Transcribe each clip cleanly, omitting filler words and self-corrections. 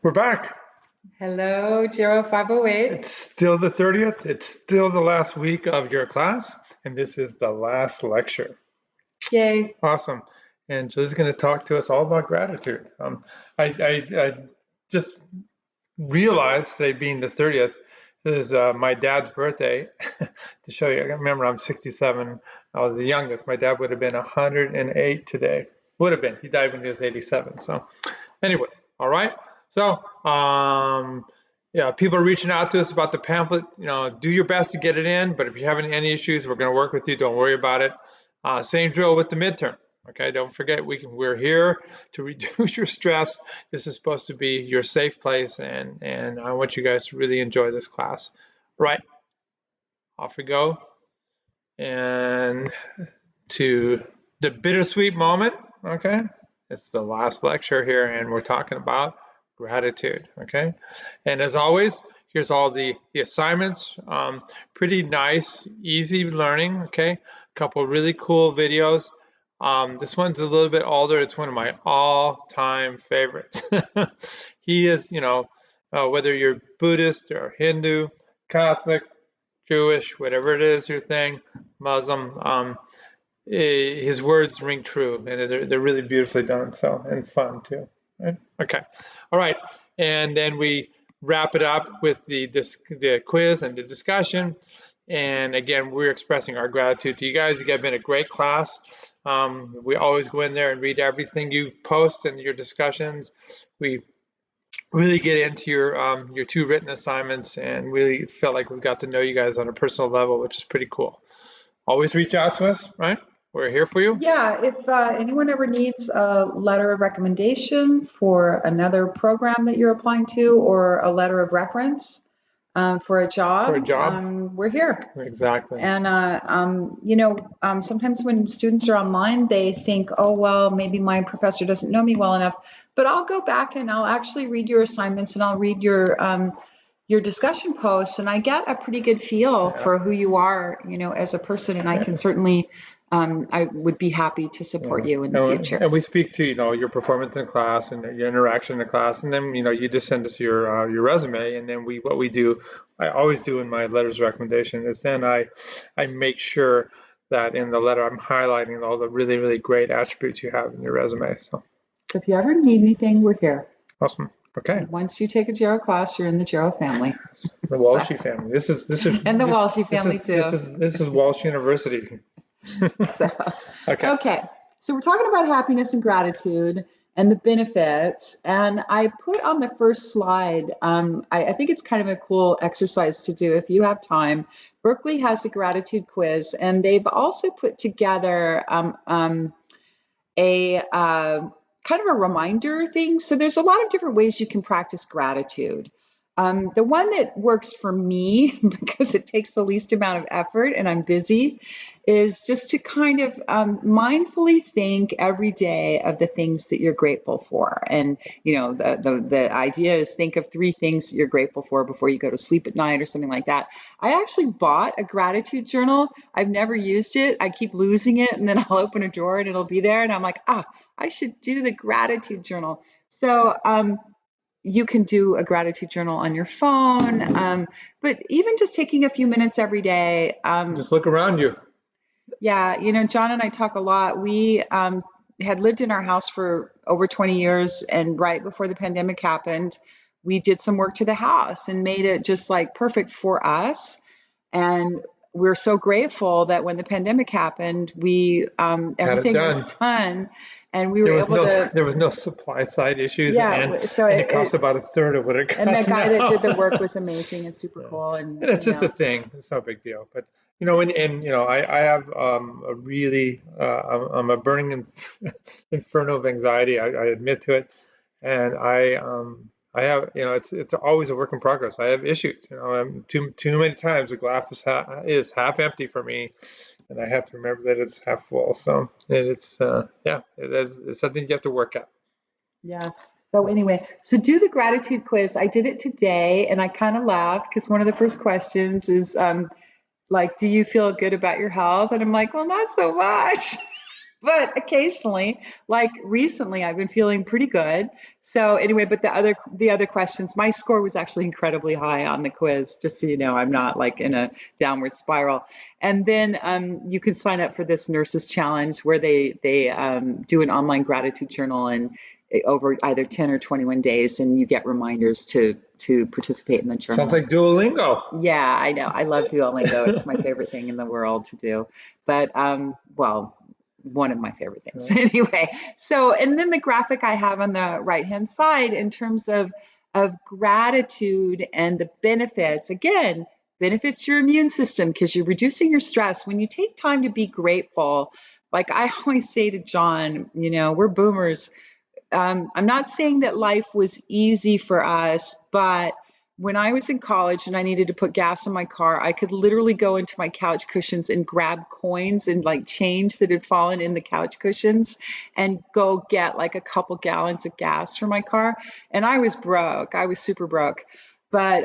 We're back. Hello, GERO 508. It's still the 30th. It's still the last week of your class, and this is the last lecture. Yay. Awesome. And Julie's going to talk to us all about gratitude. I just realized today being the 30th is my dad's birthday. To show you, I remember I'm 67. I was the youngest. My dad would have been 108 today. Would have been. He died when he was 87. So anyways, all right. So, yeah, people are reaching out to us about the pamphlet. Do your best to get it in, but if you're having any issues, we're going to work with you. Don't worry about it. Same drill with the midterm. Okay, don't forget we're here to reduce your stress. This is supposed to be your safe place, and I want you guys to really enjoy this class. Right, off we go, and to the bittersweet moment. Okay, it's the last lecture here, and we're talking about gratitude. Okay, and as always, here's all the assignments. Pretty nice, easy learning. Okay, a couple really cool videos. This one's a little bit older. It's one of my all-time favorites. He is, whether you're Buddhist or Hindu, Catholic, Jewish, whatever it is, your thing, Muslim, his words ring true, and they're really beautifully done, so, and fun too. Right? Okay, all right, and then we wrap it up with the quiz and the discussion. And again, we're expressing our gratitude to you guys. You guys have been a great class. We always go in there and read everything you post and your discussions. We really get into your two written assignments and really felt like we've got to know you guys on a personal level, which is pretty cool. Always reach out to us, right? We're here for you. Yeah, if anyone ever needs a letter of recommendation for another program that you're applying to or a letter of reference for a job, we're here. Exactly. And, sometimes when students are online, they think, oh, well, maybe my professor doesn't know me well enough. But I'll go back and I'll actually read your assignments and I'll read your discussion posts, and I get a pretty good feel for who you are, as a person. And I can certainly, I would be happy to support you in the future. And we speak to, your performance in class and your interaction in class. And then, you just send us your resume. And then what we do, I always do in my letters of recommendation is then I make sure that in the letter I'm highlighting all the really, really great attributes you have in your resume. So if you ever need anything, we're here. Awesome. Okay. And once you take a GERO class, you're in the GERO family. The Walshy family. This is and the Walshy family too. This is Walsh University. Okay. So we're talking about happiness and gratitude and the benefits. And I put on the first slide, I think it's kind of a cool exercise to do if you have time. Berkeley has a gratitude quiz, and they've also put together a kind of a reminder thing. So there's a lot of different ways you can practice gratitude. The one that works for me, because it takes the least amount of effort and I'm busy, is just to kind of mindfully think every day of the things that you're grateful for. And, the idea is think of 3 things that you're grateful for before you go to sleep at night or something like that. I actually bought a gratitude journal. I've never used it. I keep losing it, and then I'll open a drawer and it'll be there. And I'm like, I should do the gratitude journal. So, you can do a gratitude journal on your phone, but even just taking a few minutes every day. Just look around you. Yeah, John and I talk a lot. We had lived in our house for over 20 years, and right before the pandemic happened, we did some work to the house and made it just like perfect for us. And we're so grateful that when the pandemic happened, everything was done. And we were able to. There was no supply side issues. Yeah, and it cost about a third of what it costs. And the guy that did the work was amazing and super cool. And it's just a thing. It's no big deal. But I have a really I'm a burning inferno of anxiety. I admit to it, and I have it's always a work in progress. I have issues. Too many times the glass is half empty for me. And I have to remember that it's half full. So it's something you have to work at. Yes. So anyway, so do the gratitude quiz. I did it today, and I kind of laughed because one of the first questions is do you feel good about your health? And I'm like, well, not so much. But occasionally, like recently, I've been feeling pretty good. So anyway, but the other questions, my score was actually incredibly high on the quiz, just so you know, I'm not like in a downward spiral. And then you can sign up for this nurses challenge where they do an online gratitude journal and over either 10 or 21 days, and you get reminders to participate in the Sounds journal. like Duolingo. Yeah, I know. I love Duolingo. It's my favorite thing in the world to do. But well, one of my favorite things. Right. Anyway, so and then the graphic I have on the right-hand side in terms of gratitude and the benefits. Again, benefits your immune system because you're reducing your stress. When you take time to be grateful, like I always say to John, we're boomers. I'm not saying that life was easy for us, but when I was in college and I needed to put gas in my car, I could literally go into my couch cushions and grab coins and like change that had fallen in the couch cushions and go get like a couple gallons of gas for my car. And I was broke. I was super broke. But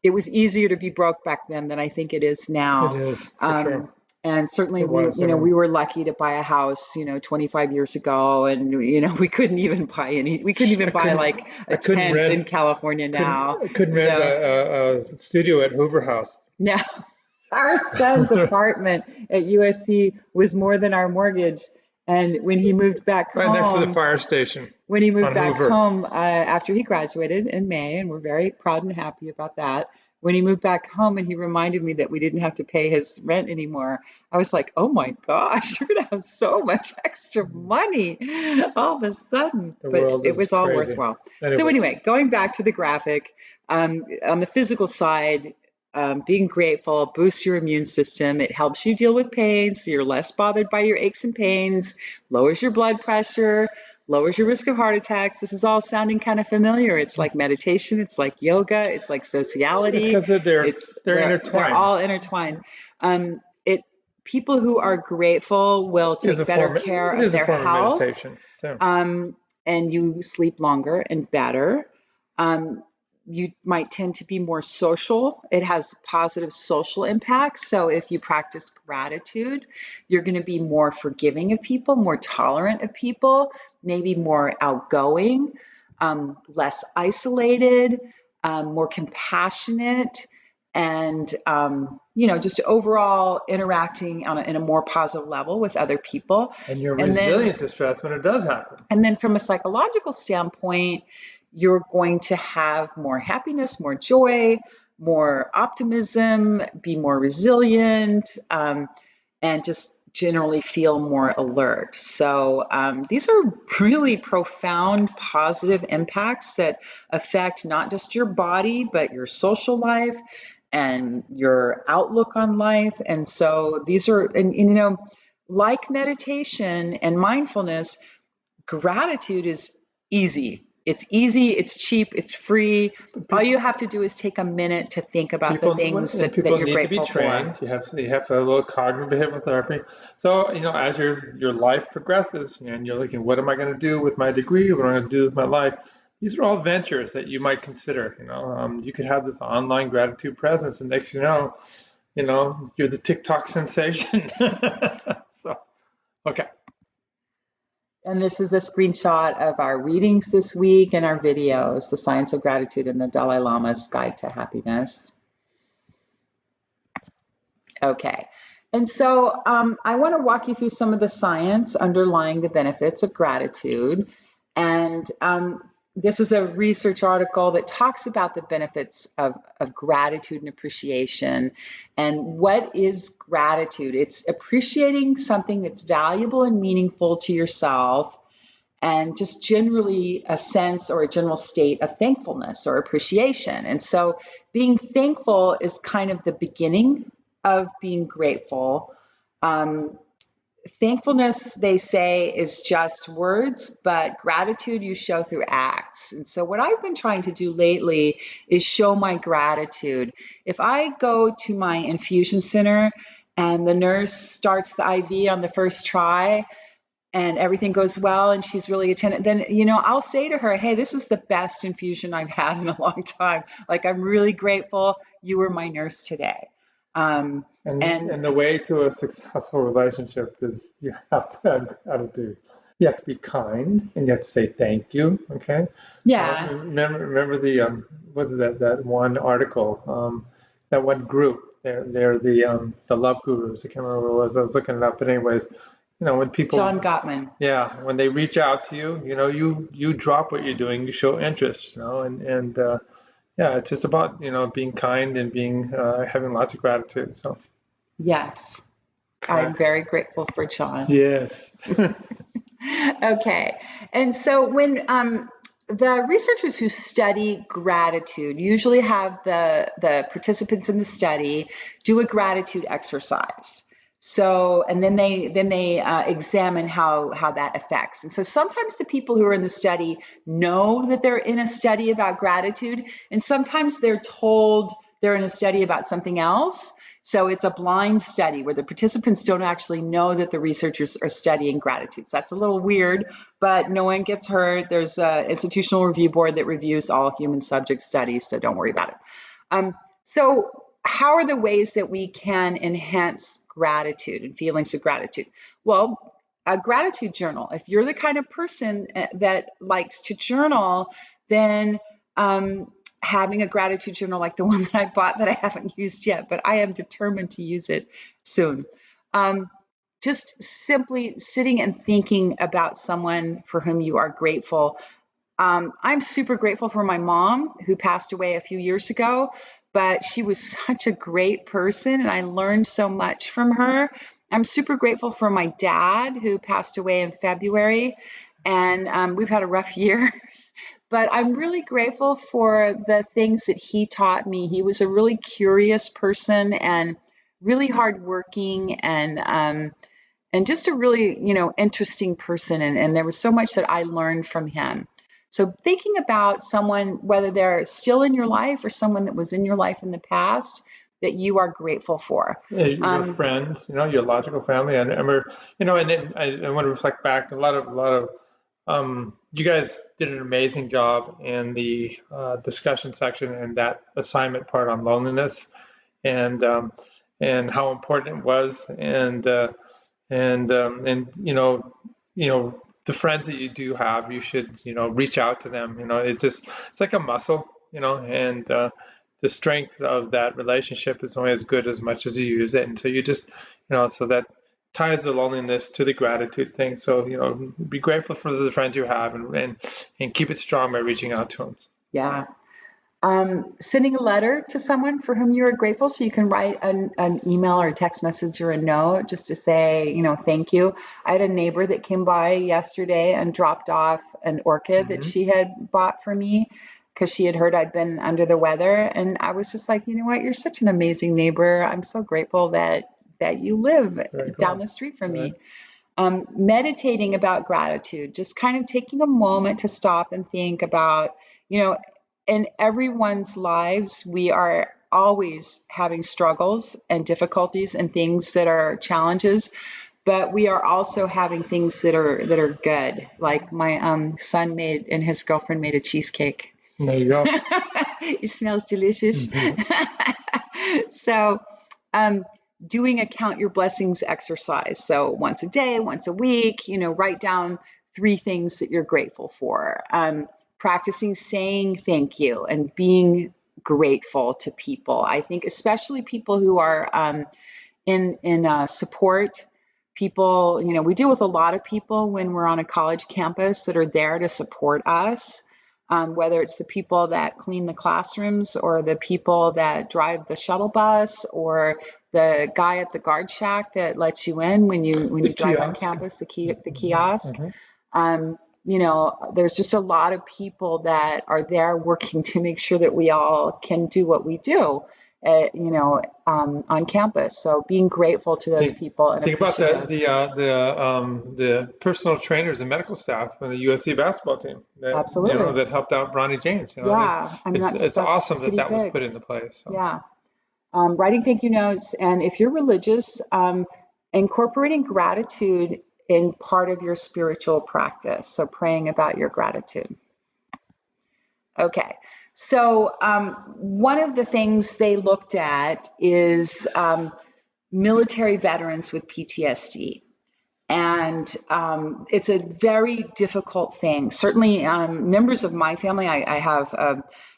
it was easier to be broke back then than I think it is It now. is for sure. Um, and certainly It was. I we mean, were lucky to buy a house, 25 years ago, and we couldn't even buy we couldn't even I buy couldn't. like a I couldn't tent in rent. California now, Couldn't you rent know. a studio at Hoover House. Now our son's apartment at USC was more than our mortgage, and Right next to the fire station when he moved on back Hoover. home after he graduated in May, and we're very proud and happy about that. When he moved back home and he reminded me that we didn't have to pay his rent anymore, I was like, oh my gosh, you're going to have so much extra money all of a sudden. The But world it is was all crazy. worthwhile. So, Anyways, anyway, going back to the graphic, on the physical side, being grateful boosts your immune system. It helps you deal with pain, so you're less bothered by your aches and pains, lowers your blood pressure, lowers your risk of heart attacks. This is all sounding kind of familiar. It's like meditation, it's like yoga, it's like it's sociality. because they're It's they're they're intertwined. all intertwined. It People who are grateful will It is take a better form. care It of is a their form of health, meditation too. um, and you sleep longer and better. Um, you might tend to be more social. It has positive social impacts. So if you practice gratitude, you're going to be more forgiving of people, more tolerant of people, maybe more outgoing, less isolated, more compassionate, and just overall interacting in a more positive level with other people. And you're And then resilient to stress when it does happen. and then from a psychological standpoint, you're going to have more happiness, more joy, more optimism, be more resilient, and just generally feel more alert. So these are really profound positive impacts that affect not just your body, but your social life and your outlook on life. And so these are, like meditation and mindfulness, gratitude is easy, it's cheap, it's free. All you have to do is take a minute to think about the things that People you're need to be grateful for. trained. You have to have a little cognitive behavioral therapy. So as your life progresses, and you're looking, what am I going to do with my degree? What am I going to do with my life? These are all ventures that you might consider. You could have this online gratitude presence, and next you're the TikTok sensation. So okay. And this is a screenshot of our readings this week and our videos, The Science of Gratitude and the Dalai Lama's Guide to Happiness. Okay. And so I want to walk you through some of the science underlying the benefits of gratitude. And this is a research article that talks about the benefits of gratitude and appreciation. And what is gratitude? It's appreciating something that's valuable and meaningful to yourself, and just generally a sense or a general state of thankfulness or appreciation. And so being thankful is kind of the beginning of being grateful. Um, Thankfulness, they say, is just words, but gratitude you show through acts. And so, what I've been trying to do lately is show my gratitude. If I go to my infusion center and the nurse starts the IV on the first try, and everything goes well and she's really attentive, then I'll say to her, hey, this is the best infusion I've had in a long time. Like, I'm really grateful you were my nurse today. And And the way to a successful relationship is you have to have gratitude. You have to be kind and you have to say thank you. Okay. yeah, Remember the was it that one article, that one group. They're the love gurus. I can't remember what it was. I was looking it up, but anyways, when people, John Gottman. yeah, when they reach out to you, you drop what you're doing, you show interest, and yeah, it's just about being kind and being having lots of gratitude. So. Yes, Right. I'm very grateful for John. Yes. Okay. And so when the researchers who study gratitude usually have the participants in the study do a gratitude exercise. So, and then they examine how that affects. And so sometimes the people who are in the study know that they're in a study about gratitude, and sometimes they're told they're in a study about something else. So it's a blind study where the participants don't actually know that the researchers are studying gratitude. So that's a little weird, but no one gets hurt. There's an institutional review board that reviews all human subject studies, so don't worry about it. So how are the ways that we can enhance gratitude and feelings of gratitude? Well, a gratitude journal. If you're the kind of person that likes to journal, then having a gratitude journal like the one that I bought that I haven't used yet, but I am determined to use it soon. Just simply sitting and thinking about someone for whom you are grateful. I'm super grateful for my mom who passed away a few years ago, but she was such a great person and I learned so much from her. I'm super grateful for my dad who passed away in February, and we've had a rough year. But I'm really grateful for the things that he taught me. He was a really curious person and really hardworking and just a really interesting person. And there was so much that I learned from him. So thinking about someone, whether they're still in your life or someone that was in your life in the past, that you are grateful for. Yeah, your friends, your logical family, and remember, and then I want to reflect back. You guys did an amazing job in the discussion section and that assignment part on loneliness, and and how important it was, and the friends that you do have, you should reach out to them. It's like a muscle, and the strength of that relationship is only as good as much as you use it. And so you just so that ties the loneliness to the gratitude thing. So be grateful for the friends you have, and keep it strong by reaching out to them. Yeah. Sending a letter to someone for whom you are grateful. So you can write an email or a text message or a note just to say, thank you. I had a neighbor that came by yesterday and dropped off an orchid that she had bought for me because she had heard I'd been under the weather. And I was just like, you know what? You're such an amazing neighbor. I'm so grateful that you live down the street from me. Meditating about gratitude, just kind of taking a moment to stop and think about, in everyone's lives, we are always having struggles and difficulties and things that are challenges, but we are also having things that are good. Like my son made and his girlfriend made a cheesecake. There you go. It smells delicious. So, doing a count your blessings exercise. So once a day, once a week, write down 3 things that you're grateful for. Practicing saying thank you and being grateful to people. I think especially people who are in support. People, we deal with a lot of people when we're on a college campus that are there to support us. Whether it's the people that clean the classrooms or the people that drive the shuttle bus or the guy at the guard shack that lets you in when you drive on campus, the kiosk. There's just a lot of people that are there working to make sure that we all can do what we do, on campus. So being grateful to those people and think about the personal trainers and medical staff on the USC basketball team that Absolutely. that helped out Bronny James. Yeah, I mean it's that's awesome pretty that was big. put into place. So. Yeah. Writing thank you notes, and if you're religious, incorporating gratitude in part of your spiritual practice. So praying about your gratitude. Okay. So one of the things they looked at is military veterans with PTSD. And it's a very difficult thing. Certainly, members of my family, I have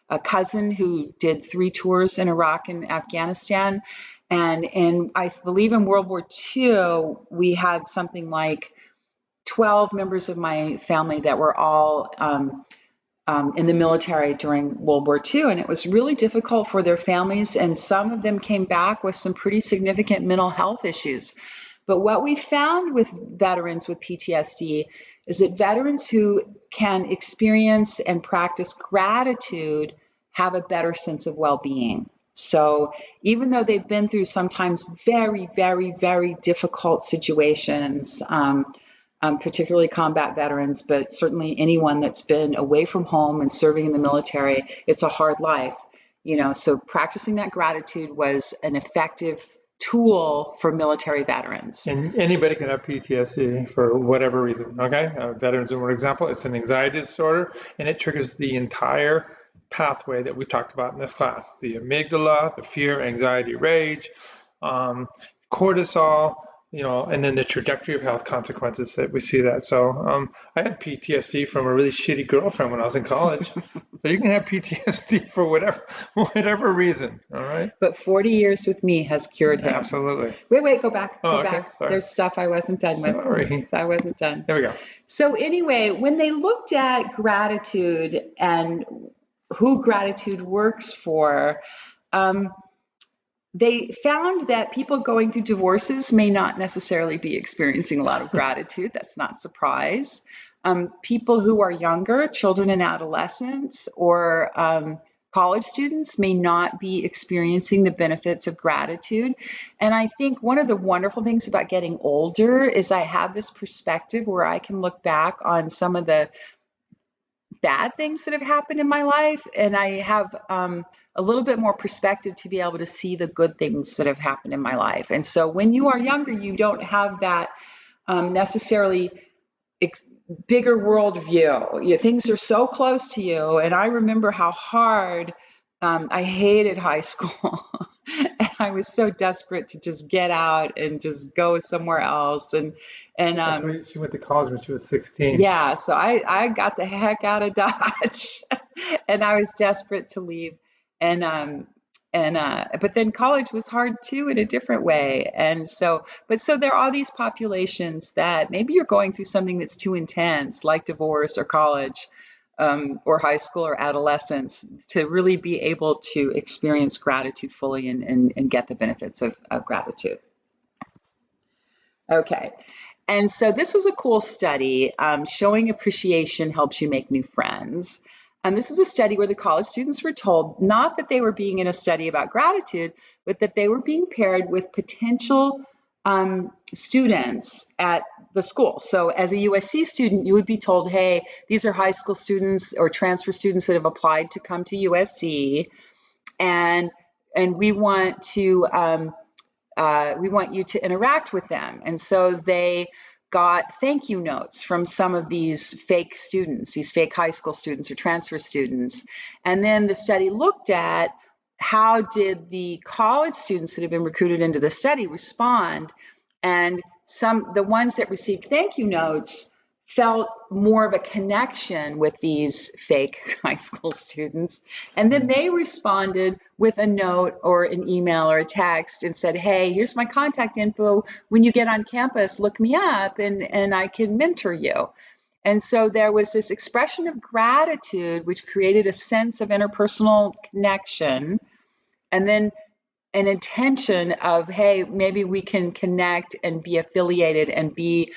a cousin who did 3 tours in Iraq and Afghanistan. And I believe in World War II, we had something like 12 members of my family that were all in the military during World War II. And it was really difficult for their families. And some of them came back with some pretty significant mental health issues. But what we found with veterans with PTSD is that veterans who can experience and practice gratitude have a better sense of well-being. So even though they've been through sometimes very, very, very difficult situations, particularly combat veterans, but certainly anyone that's been away from home and serving in the military, it's a hard life. So practicing that gratitude was an effective tool for military veterans. And anybody can have PTSD for whatever reason, okay? Veterans are one example. It's an anxiety disorder, and it triggers the entire pathway that we talked about in this class. The amygdala, the fear, anxiety, rage, cortisol, and then the trajectory of health consequences that we see that. So I had PTSD from a really shitty girlfriend when I was in college. So you can have PTSD for whatever reason, all right? But 40 years with me has cured him. Absolutely. Wait, go back. Oh, Go okay. back. Sorry. There's stuff I wasn't done with. Sorry. So I wasn't done. There we go. So anyway, when they looked at gratitude and who gratitude works for, they found that people going through divorces may not necessarily be experiencing a lot of gratitude. That's not a surprise. People who are younger, children and adolescents, or college students may not be experiencing the benefits of gratitude. And I think one of the wonderful things about getting older is I have this perspective where I can look back on some of the bad things that have happened in my life, and I have a little bit more perspective to be able to see the good things that have happened in my life. And so when you are younger, you don't have that necessarily bigger worldview. Things are so close to you, and I remember how hard I hated high school. And I was so desperate to just get out and just go somewhere else. And Actually, she went to college when she was 16. yeah, so I got the heck out of Dodge, and I was desperate to leave. And but then college was hard too in a different way. And so, but so there are these populations that maybe you're going through something that's too intense, like divorce or college, or high school or adolescence, to really be able to experience gratitude fully and get the benefits of gratitude. Okay. And so this was a cool study. Showing appreciation helps you make new friends. And this is a study where the college students were told not that they were being in a study about gratitude, but that they were being paired with potential students at the school. So as a USC student, you would be told, hey, these are high school students or transfer students that have applied to come to USC, and we want to we want you to interact with them. And so they got thank you notes from some of these fake students, these fake high school students or transfer students. And then the study looked at how did the college students that have been recruited into the study respond. And the ones that received thank you notes felt more of a connection with these fake high school students. And then they responded with a note or an email or a text and said, hey, here's my contact info. When you get on campus, look me up and I can mentor you. And so there was this expression of gratitude, which created a sense of interpersonal connection. And then an intention of, hey, maybe we can connect and be affiliated and be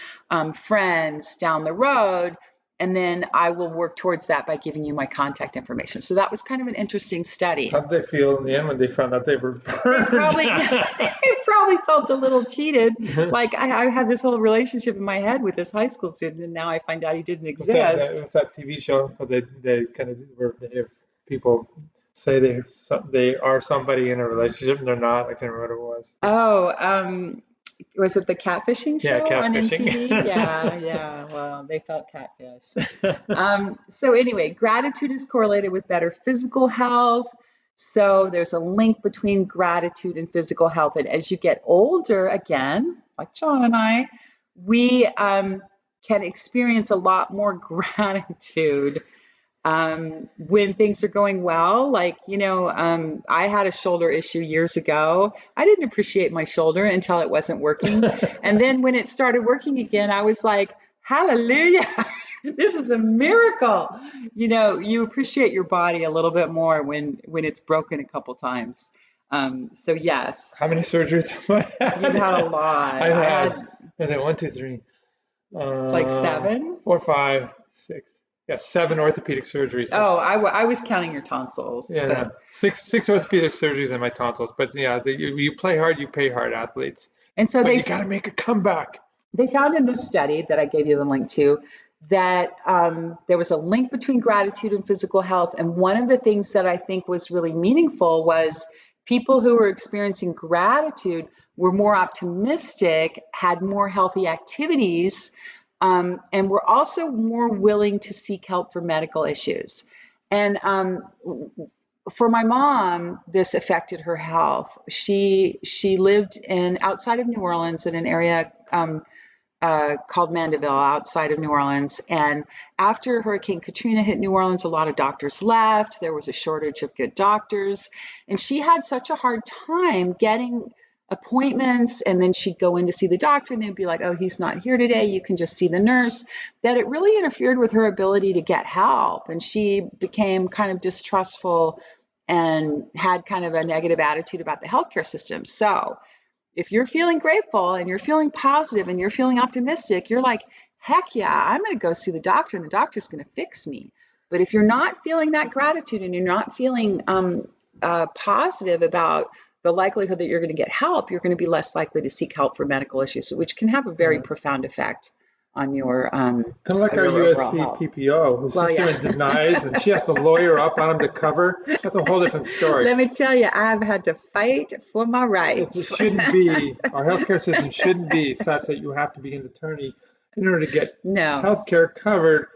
friends down the road. And then I will work towards that by giving you my contact information. So that was kind of an interesting study. How'd they feel in the end when they found out they were burned? They probably felt a little cheated. Like I had this whole relationship in my head with this high school student, and now I find out he didn't exist. It was that TV show where they kind of where if people say they are somebody in a relationship and they're not. I can't remember what it was. Oh, Was it the catfishing Yeah, show on MTV? Yeah, catfishing. yeah. Well, they felt catfished. So anyway, gratitude is correlated with better physical health. So there's a link between gratitude and physical health. And as you get older, again, like John and I, we can experience a lot more gratitude when things are going well. Like, I had a shoulder issue years ago. I didn't appreciate my shoulder until it wasn't working. And then when it started working again, I was like, hallelujah, this is a miracle. You appreciate your body a little bit more when it's broken a couple times. So yes, How many surgeries have I you've had a had? lot. I've I had, had was it one, two, three, like 7. 4, 5, 6. Yeah, 7 orthopedic surgeries. Oh, I was counting your tonsils, Yeah, no, but six orthopedic surgeries and my tonsils. But yeah, you play hard, you pay hard, athletes. and so But you got to make a comeback. they found in this study that I gave you the link to that there was a link between gratitude and physical health. And one of the things that I think was really meaningful was people who were experiencing gratitude were more optimistic, had more healthy activities, and were also more willing to seek help for medical issues. And for my mom, this affected her health. She lived in outside of New Orleans in an area called Mandeville outside of New Orleans. And after Hurricane Katrina hit New Orleans, a lot of doctors left. There was a shortage of good doctors. And she had such a hard time getting appointments. And then she'd go in to see the doctor and they'd be like, oh, he's not here today. You can just see the nurse. That it really interfered with her ability to get help. And she became kind of distrustful and had kind of a negative attitude about the healthcare system. So if you're feeling grateful and you're feeling positive and you're feeling optimistic, you're like, heck yeah, I'm going to go see the doctor and the doctor's going to fix me. But if you're not feeling that gratitude and you're not feeling positive about the likelihood that you're going to get help, you're going to be less likely to seek help for medical issues, which can have a very profound effect on your Kind of like our overall USC health. PPO, who Well, sits there yeah. and denies, and she has to lawyer up on him to cover. That's a whole different story. Let me tell you, I've had to fight for my It rights. shouldn't be. Our healthcare system shouldn't be such that you have to be an attorney in order to get No, healthcare covered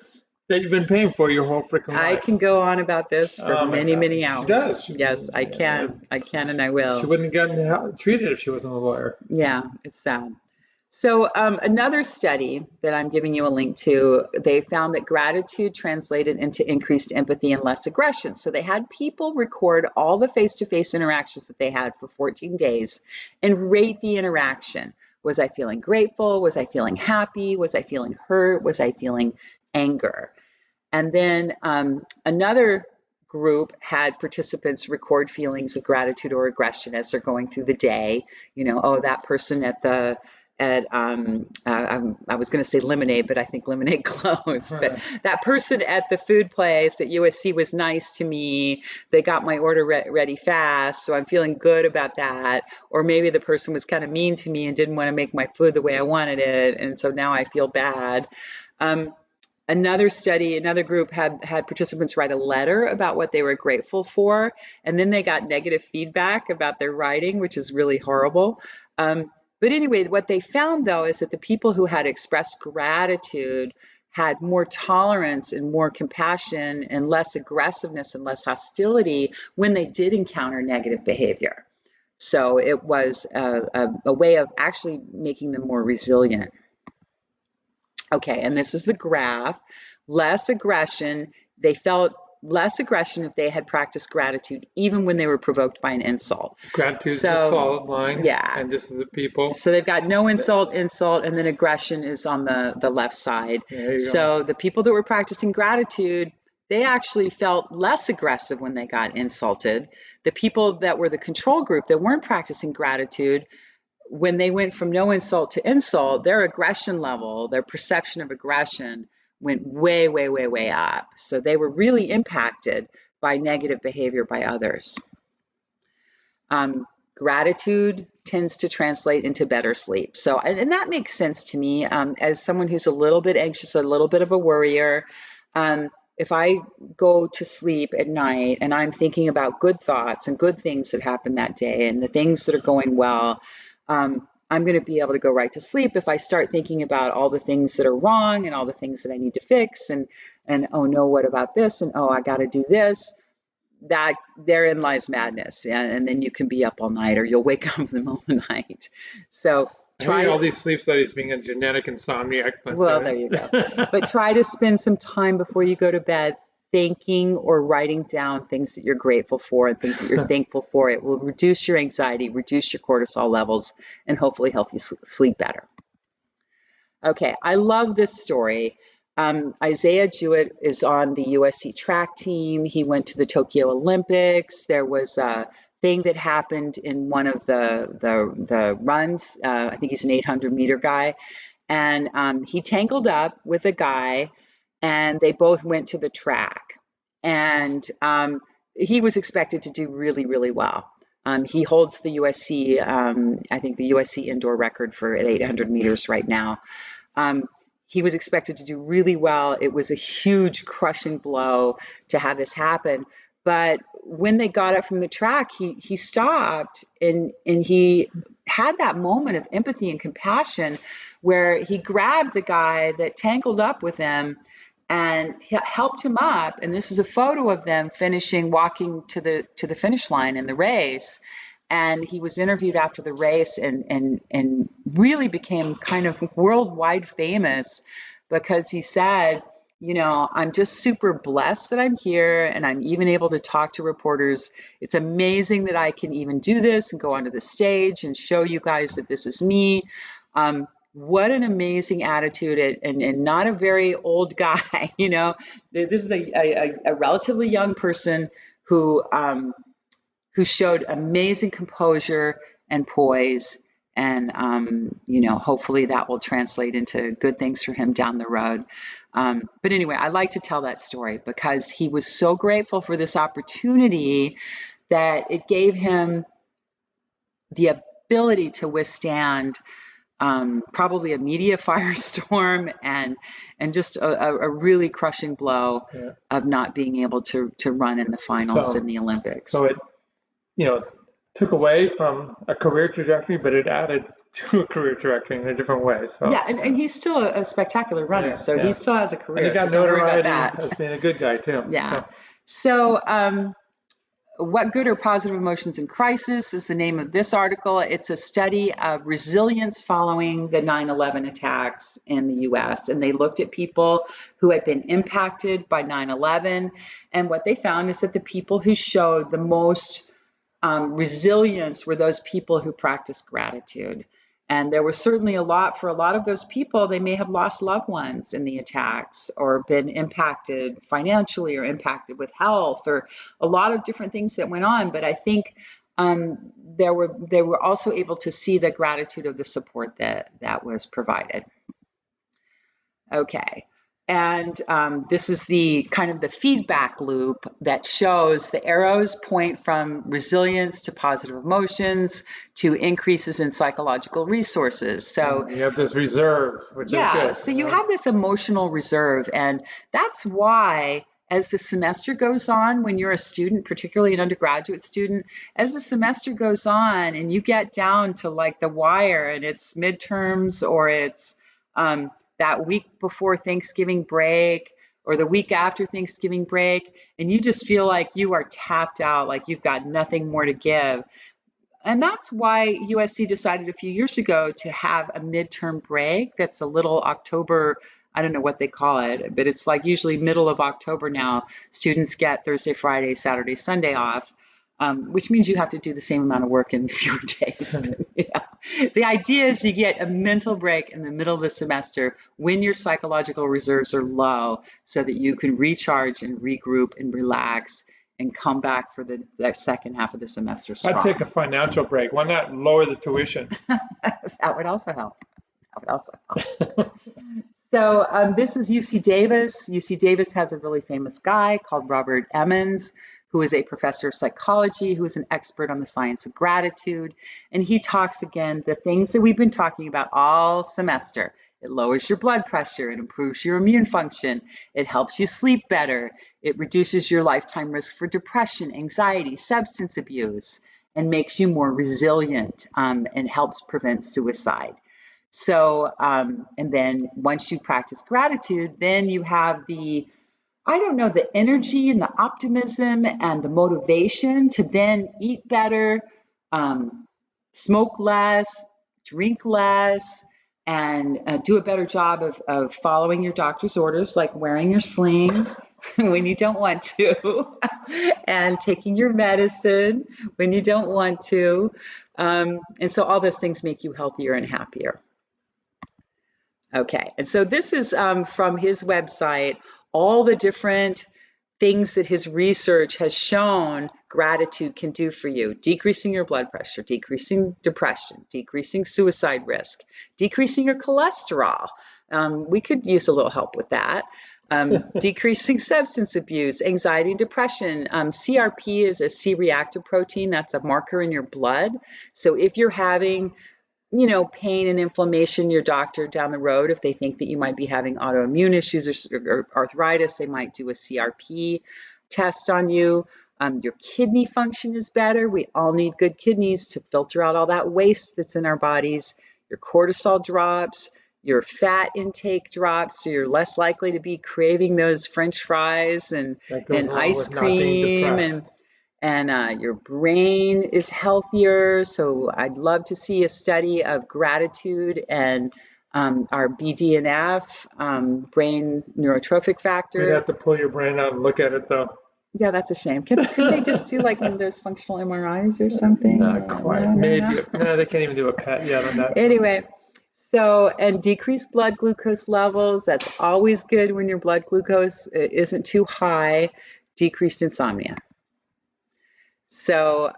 that you've been paying for your whole freaking I life. can go on about this for Oh my many, God, many she hours. does. Yes, I Yeah, can. I can and I she will. wouldn't have gotten treated if she wasn't a lawyer. Yeah, it's sad. So, another study that I'm giving you a link to, they found that gratitude translated into increased empathy and less aggression. So, they had people record all the face to face interactions that they had for 14 days and rate the interaction. Was I feeling grateful? Was I feeling happy? Was I feeling hurt? Was I feeling anger? And then another group had participants record feelings of gratitude or aggression as they're going through the day. Oh, that person I was going to say Lemonade, but I think Lemonade closed. But that person at the food place at USC was nice to me. They got my order ready fast, so I'm feeling good about that. Or maybe the person was kind of mean to me and didn't want to make my food the way I wanted it, and so now I feel bad. Another group had participants write a letter about what they were grateful for, and then they got negative feedback about their writing, which is really horrible. But anyway, what they found though is that the people who had expressed gratitude had more tolerance and more compassion and less aggressiveness and less hostility when they did encounter negative behavior. So it was a way of actually making them more resilient. Okay, and this is the graph. Less aggression. They felt less aggression if they had practiced gratitude, even when they were provoked by an insult. Gratitude is a So, solid line, yeah. and this is the people. So they've got no insult, and then aggression is on the left side. There you So go. the people that were practicing gratitude, they actually felt less aggressive when they got insulted. The people that were the control group that weren't practicing gratitude, when they went from no insult to insult, their aggression level, their perception of aggression went way, way, way, way up. So they were really impacted by negative behavior by others. Gratitude tends to translate into better sleep. So, and that makes sense to me as someone who's a little bit anxious, a little bit of a worrier. If I go to sleep at night and I'm thinking about good thoughts and good things that happened that day and the things that are going well, I'm I'm going to be able to go right to sleep if I start thinking about all the things that are wrong and all the things that I need to fix and oh no, what about this? And oh, I got to do this. That therein lies madness. And then you can be up all night or you'll wake up in the middle of the night. So I hate try all to, these sleep studies being a genetic insomniac, but well, there you go. But try to spend some time before you go to bed thanking or writing down things that you're grateful for and things that you're thankful for. It will reduce your anxiety, reduce your cortisol levels, and hopefully help you sleep better. Okay, I love this story. Isaiah Jewett is on the USC track team. He went to the Tokyo Olympics. There was a thing that happened in one of the runs. I think he's an 800-meter guy, and he tangled up with a guy, and they both went to the track. And he was expected to do really, really well. He holds the USC, I think the USC indoor record for 800 meters right now. He was expected to do really well. It was a huge crushing blow to have this happen. But when they got up from the track, he stopped and he had that moment of empathy and compassion where he grabbed the guy that tangled up with him and helped him up. And this is a photo of them finishing, walking to the finish line in the race. And he was interviewed after the race and really became kind of worldwide famous because he said, you know, I'm just super blessed that I'm here and I'm even able to talk to reporters. It's amazing that I can even do this and go onto the stage and show you guys that this is me. What an amazing attitude and not a very old guy, you know. This is a relatively young person who showed amazing composure and poise. And, you know, hopefully that will translate into good things for him down the road. But anyway, I like to tell that story because he was so grateful for this opportunity that it gave him the ability to withstand probably a media firestorm and just a really crushing blow of not being able to run in the finals in the Olympics. So it, you know, took away from a career trajectory, but it added to a career trajectory in a different way. So yeah, and he's still a spectacular runner, so he still has a career. And he got so notoriety as being a good guy too. Yeah. So what good are positive emotions in crisis is the name of this article. It's a study of resilience following the 9/11 attacks in the US. And they looked at people who had been impacted by 9/11. And what they found is that the people who showed the most resilience were those people who practiced gratitude. And there was certainly for a lot of those people, they may have lost loved ones in the attacks or been impacted financially or impacted with health or a lot of different things that went on. But I think they were also able to see the gratitude of the support that was provided. Okay. And this is the kind of the feedback loop that shows the arrows point from resilience to positive emotions to increases in psychological resources. So you have this reserve, which is good. So you have this emotional reserve, and that's why as the semester goes on, when you're a student, particularly an undergraduate student, as the semester goes on and you get down to like the wire and it's midterms or it's that week before Thanksgiving break or the week after Thanksgiving break, and you just feel like you are tapped out, like you've got nothing more to give. And that's why USC decided a few years ago to have a midterm break that's a little October, I don't know what they call it, but it's like usually middle of October now. Students get Thursday, Friday, Saturday, Sunday off, which means you have to do the same amount of work in fewer days. The idea is you get a mental break in the middle of the semester when your psychological reserves are low so that you can recharge and regroup and relax and come back for the second half of the semester strong. I'd take a financial break. Why not lower the tuition? That would also help. So this is UC Davis. UC Davis has a really famous guy called Robert Emmons, who is a professor of psychology, who is an expert on the science of gratitude. And he talks again, the things that we've been talking about all semester. It lowers your blood pressure, it improves your immune function, it helps you sleep better, it reduces your lifetime risk for depression, anxiety, substance abuse. and makes you more resilient, and helps prevent suicide. So, and then once you practice gratitude, then you have the, I don't know, the energy and the optimism and the motivation to then eat better, um, smoke less, drink less, and do a better job of following your doctor's orders, like wearing your sling when you don't want to, and taking your medicine when you don't want to. And so all those things make you healthier and happier. Okay, and so this is from his website, all the different things that his research has shown gratitude can do for you: decreasing your blood pressure, decreasing depression, decreasing suicide risk, decreasing your cholesterol. We could use a little help with that. Decreasing substance abuse, anxiety and depression. CRP is a C-reactive protein. That's a marker in your blood. So if you're having pain and inflammation, your doctor down the road, if they think that you might be having autoimmune issues or arthritis, they might do a CRP test on you. Your kidney function is better. We all need good kidneys to filter out all that waste that's in our bodies. Your cortisol drops, your fat intake drops, so you're less likely to be craving those French fries and ice cream and your brain is healthier. So I'd love to see a study of gratitude and our BDNF, brain neurotrophic factor. We'd have to pull your brain out and look at it, though. Yeah, that's a shame. Couldn't they just do like one of those functional MRIs or something? Not quite. Maybe. No, they can't even do a PET yet on that. Anyway, so, and decreased blood glucose levels. That's always good when your blood glucose isn't too high. Decreased insomnia. So,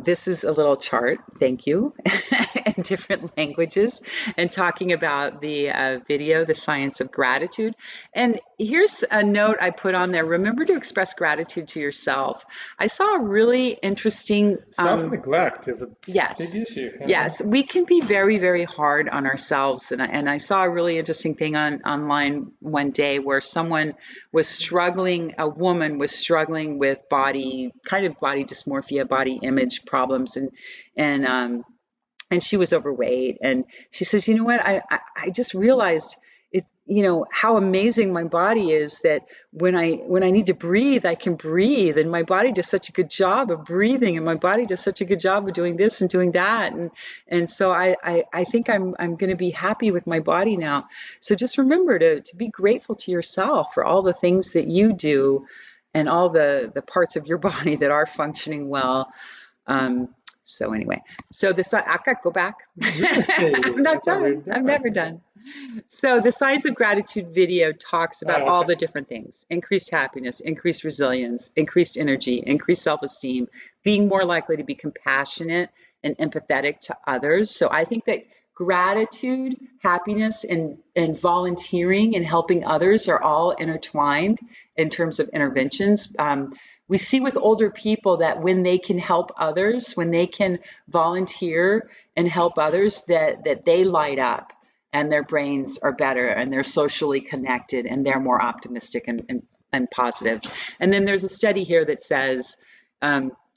this is a little chart, thank you, in different languages, and talking about the video, The Science of Gratitude. And here's a note I put on there: remember to express gratitude to yourself. I saw a really interesting self-neglect is a big issue. Yes, we can be very, very hard on ourselves. And I saw a really interesting thing online one day where someone was struggling, a woman was struggling with body dysmorphia, body image problems, and she was overweight. And she says, you know what, I just realized it, how amazing my body is, that when I need to breathe, I can breathe, and my body does such a good job of breathing, and my body does such a good job of doing this and doing that. And so I think I'm going to be happy with my body now. So just remember to be grateful to yourself for all the things that you do and all the parts of your body that are functioning well. So anyway, so I got to go back. I'm not done. I'm never done. So the Science of Gratitude video talks about all the different things: increased happiness, increased resilience, increased energy, increased self-esteem, being more likely to be compassionate and empathetic to others. So I think that gratitude, happiness, and volunteering and helping others are all intertwined in terms of interventions. We see with older people that when they can help others, when they can volunteer and help others, that they light up and their brains are better and they're socially connected and they're more optimistic and positive. And then there's a study here that says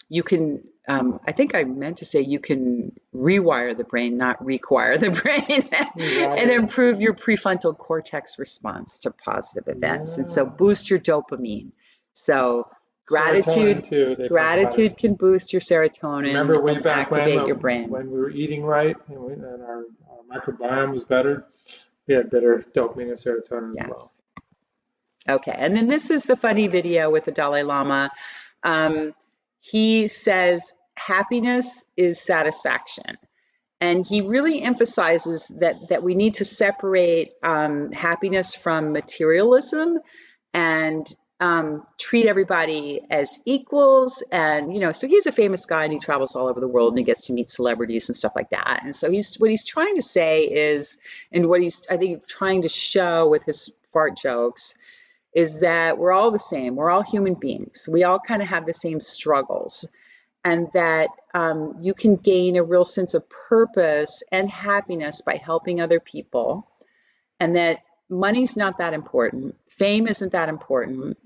you can, I think I meant to say you can rewire the brain, not require the brain, and improve your prefrontal cortex response to positive events. And so boost your dopamine. So gratitude can boost your serotonin. Remember way back activate your brain. When we were eating right and our microbiome was better, we had better dopamine and serotonin as well. Okay, and then this is the funny video with the Dalai Lama. He says happiness is satisfaction. And he really emphasizes that we need to separate happiness from materialism and treat everybody as equals. And, so he's a famous guy and he travels all over the world and he gets to meet celebrities and stuff like that. And so what he's trying to say is, and what he's, I think, trying to show with his fart jokes is that we're all the same. We're all human beings. We all kind of have the same struggles, and that you can gain a real sense of purpose and happiness by helping other people, and that money's not that important. Fame isn't that important.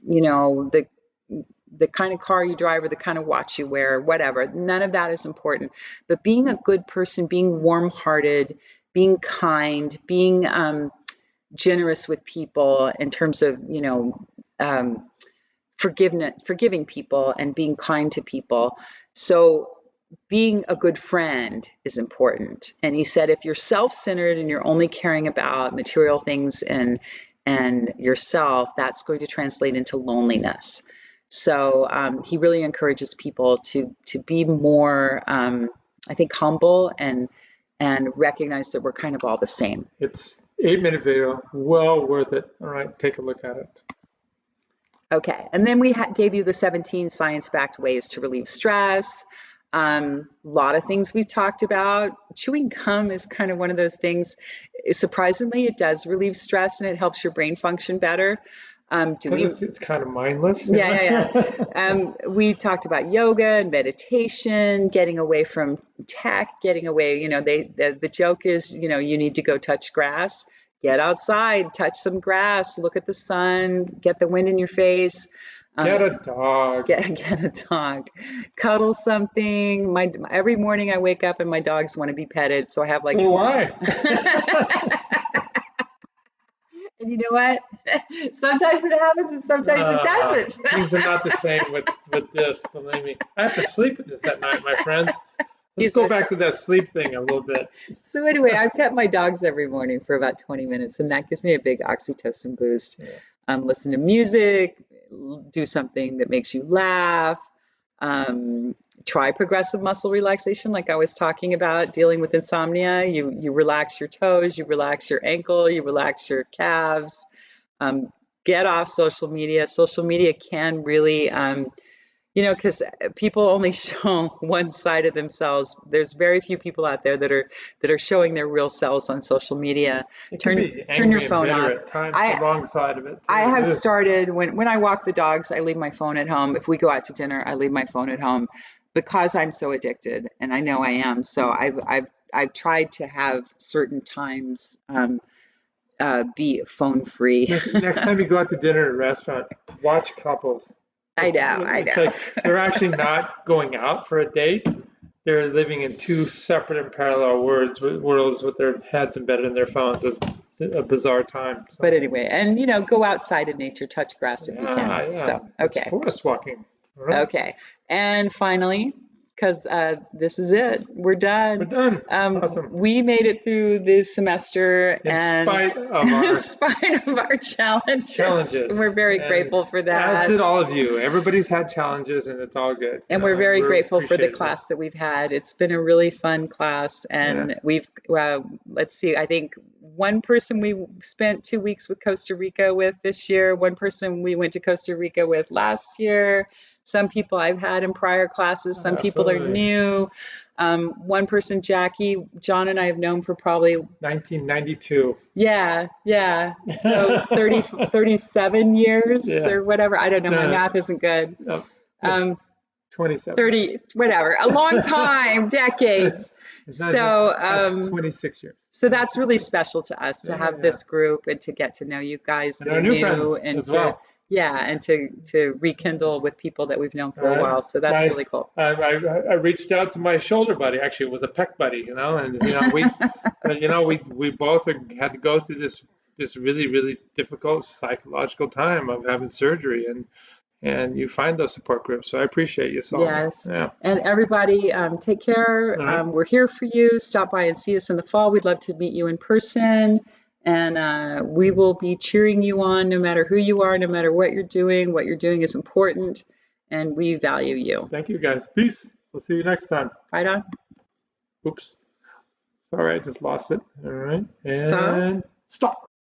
the kind of car you drive or the kind of watch you wear, whatever. None of that is important. But being a good person, being warm-hearted, being kind, being generous with people in terms of, forgiving people and being kind to people. So being a good friend is important. And he said, if you're self-centered and you're only caring about material things and yourself, that's going to translate into loneliness. So he really encourages people to be more, I think, humble and recognize that we're kind of all the same. It's 8-minute video, well worth it. All right, take a look at it. Okay, and then we gave you the 17 science-backed ways to relieve stress. A lot of things we've talked about. Chewing gum is kind of one of those things. Surprisingly, it does relieve stress and it helps your brain function better. It's kind of mindless. Yeah. We talked about yoga and meditation, getting away from tech, getting away. The joke is, you need to go touch grass. Get outside, touch some grass, look at the sun, get the wind in your face. Get a dog. Get a dog. Cuddle something. Every morning I wake up and my dogs want to be petted, so I have like. So why? And you know what? Sometimes it happens and sometimes it doesn't. Things are not the same with this, believe me. I have to sleep with this at night, my friends. Let's go back to that sleep thing a little bit. So anyway, I pet my dogs every morning for about 20 minutes, and that gives me a big oxytocin boost. Yeah. Listen to music, do something that makes you laugh, try progressive muscle relaxation like I was talking about, dealing with insomnia. You relax your toes, you relax your ankle, you relax your calves. Get off social media. Social media can really because people only show one side of themselves. There's very few people out there that are showing their real selves on social media. Turn your phone off. The wrong side of it. Too. I have started when I walk the dogs, I leave my phone at home. If we go out to dinner, I leave my phone at home because I'm so addicted, and I know I am. So I've tried to have certain times be phone free. Next time you go out to dinner at a restaurant, watch couples. I know. It's like they're actually not going out for a date. They're living in two separate and parallel worlds with their heads embedded in their phones. It's a bizarre time. So. But anyway, and go outside in nature, touch grass if you can. Yeah. So, okay. It's forest walking. Right. Okay. And finally, because this is it, we're done. We're done. Awesome. We made it through this semester in spite of our challenges. We're very grateful for that. As did all of you. Everybody's had challenges, and it's all good. And we're very grateful for the class that we've had. It's been a really fun class, and we've let's see. I think one person we spent 2 weeks with Costa Rica with this year. One person we went to Costa Rica with last year. Some people I've had in prior classes. Some people are new. One person, Jackie, John and I have known for probably 1992. Yeah. So 37 years or whatever. I don't know. My math isn't good. 27. 30, whatever. A long time, decades. So that's 26 years. So that's really special to us to have this group and to get to know you guys and our new friends and as well. Yeah, and to rekindle with people that we've known for a while. So that's really cool. I reached out to my shoulder buddy. Actually, it was a pec buddy, and we both had to go through this really, really difficult psychological time of having surgery, and you find those support groups. So I appreciate you, Saul. Yes. Yeah. And everybody, take care. Right. We're here for you. Stop by and see us in the fall. We'd love to meet you in person. And we will be cheering you on no matter who you are, no matter what you're doing. What you're doing is important, and we value you. Thank you, guys. Peace. We'll see you next time. Right on. Oops. Sorry, I just lost it. All right. And stop.